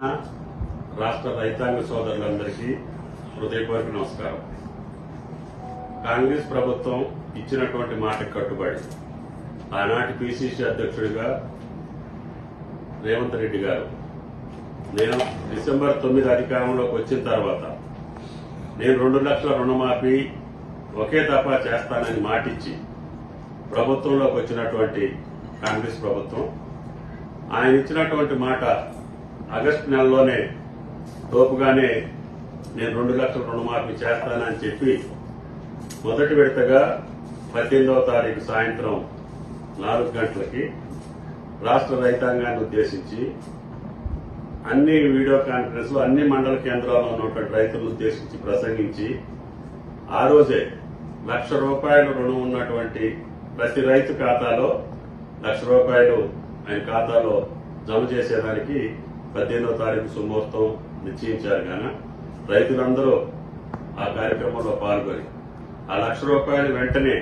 రాష్ట్ర రైతాంగ సోదరులందరికీ హృదయపూర్వక నమస్కారం. కాంగ్రెస్ ప్రభుత్వం ఇచ్చినటువంటి మాటకు కట్టుబడి ఆనాటి పిసిసి అధ్యక్షుడిగా రేవంత్ రెడ్డి గారు నేను డిసెంబర్ 9 అధికారంలోకి వచ్చిన తర్వాత నేను 2 లక్షల రుణమాఫీ ఒకే దఫా చేస్తానని మాటిచ్చి ప్రభుత్వంలోకి వచ్చినటువంటి కాంగ్రెస్ ప్రభుత్వం ఆయన ఇచ్చినటువంటి మాట ఆగస్టు నెలలోనే తోపుగానే నేను 2 లక్షల రుణమాఫీ చేస్తానని చెప్పి మొదటి విడతగా 18వ తారీఖు సాయంత్రం 4 గంటలకి రాష్ట్ర రైతాంగాన్ని ఉద్దేశించి అన్ని వీడియో కాన్ఫరెన్స్ అన్ని మండల కేంద్రాల్లో ఉన్నటువంటి రైతులను ఉద్దేశించి ప్రసంగించి ఆ రోజే ₹1,00,000 రుణం ఉన్నటువంటి ప్రతి రైతు ఖాతాలో ₹1,00,000 ఆయన ఖాతాలో జమ చేసేదానికి 18వ తారీఖు సుముహూర్తం నిశ్చయించారు. కానీ రైతులందరూ ఆ కార్యక్రమంలో పాల్గొని ఆ ₹1,00,000 వెంటనే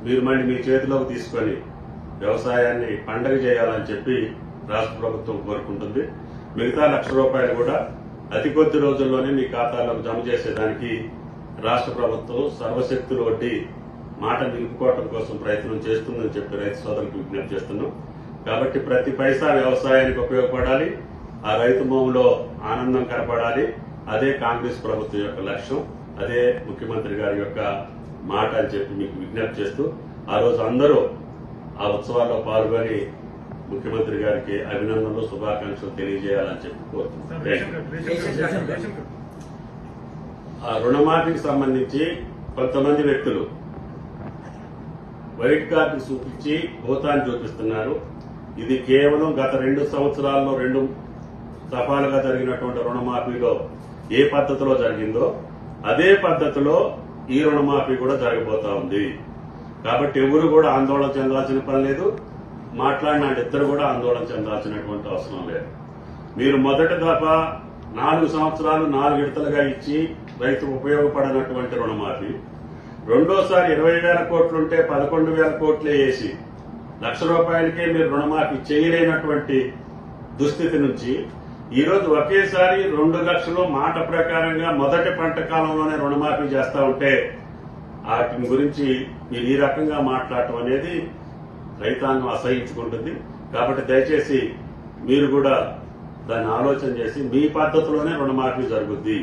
మీరు మళ్ళీ మీ చేతిలోకి తీసుకొని వ్యవసాయాన్ని పండగ చేయాలని చెప్పి రాష్ట్ర ప్రభుత్వం కోరుకుంటుంది. మిగతా ₹1,00,000 కూడా అతి కొద్ది రోజుల్లోనే మీ ఖాతాలోకి జమ చేసేదానికి రాష్ట్ర ప్రభుత్వం సర్వశక్తులు వడ్డీ మాట నిలుపుకోవడం కోసం ప్రయత్నం చేస్తుందని చెప్పి రైతు సోదరులకు విజ్ఞప్తి చేస్తున్నాం. కాబట్టి ప్రతి పైసా వ్యవసాయానికి ఉపయోగపడాలి, ఆ రైతు భూమిలో ఆనందం కనపడాలి. అదే కాంగ్రెస్ ప్రభుత్వం యొక్క లక్ష్యం, అదే ముఖ్యమంత్రి గారి యొక్క మాట అని చెప్పి మీకు విజ్ఞప్తి చేస్తూ ఆ రోజు అందరూ ఆ ఉత్సవాల్లో పాల్గొని ముఖ్యమంత్రి గారికి అభినందనలు శుభాకాంక్షలు తెలియజేయాలని చెప్పి కోరుతున్నాను. ఆ రుణమాఫీకి సంబంధించి కొంతమంది వ్యక్తులు వైట్ కార్డు చూపించి భూతాన్ని చూపిస్తున్నారు. ఇది కేవలం గత 2 సంవత్సరాల్లో 2 దఫాలుగా జరిగినటువంటి రుణమాఫీలో ఏ పద్ధతిలో జరిగిందో అదే పద్ధతిలో ఈ రుణమాఫీ కూడా జరగబోతా ఉంది. కాబట్టి ఎవరు కూడా ఆందోళన చెందాల్సిన పని లేదు, మాట్లాడిన ఇద్దరు కూడా ఆందోళన చెందాల్సినటువంటి అవసరం లేదు. మీరు మొదటి దఫా 4 సంవత్సరాలు 4 విడతలుగా ఇచ్చి రైతుకు ఉపయోగపడినటువంటి రుణమాఫీ, రెండోసారి 20,000 కోట్లుంటే 11,000 కోట్లే వేసి ₹1,00,000కే మీరు రుణమాఫీ చేయలేనటువంటి దుస్థితి నుంచి ఈరోజు ఒకేసారి 2 లక్షలు మాట ప్రకారంగా మొదటి పంట కాలంలోనే రుణమాఫీ చేస్తా ఉంటే వాటి గురించి మీరు ఈ రకంగా మాట్లాడటం అనేది రైతాంగం అసహించుకుంటుంది. కాబట్టి దయచేసి మీరు కూడా దాన్ని ఆలోచన చేసి మీ పద్ధతిలోనే రుణమాఫీ జరుగుద్ది.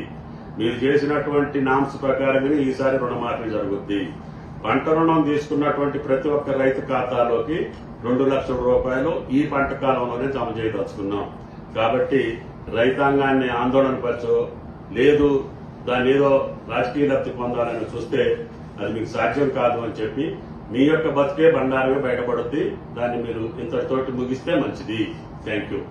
మీరు చేసినటువంటి నామ్స్ ప్రకారంగానే ఈసారి రుణమాఫీ జరుగుద్ది. పంట రుణం తీసుకున్నటువంటి ప్రతి ఒక్క రైతు ఖాతాలోకి ₹2 లక్షల ఈ పంట కాలంలోనే జమ చేయదలుచుకున్నాం. కాబట్టి రైతాంగాన్ని ఆందోళన పరచో లేదు దాన్ని ఏదో రాజకీయ లబ్ధి పొందాలని చూస్తే అది మీకు సాధ్యం కాదు అని చెప్పి మీ యొక్క బతికే బండారమే బయటపడుద్ది. దాన్ని మీరు ఇంతటితోటి ముగిస్తే మంచిది. Thank you.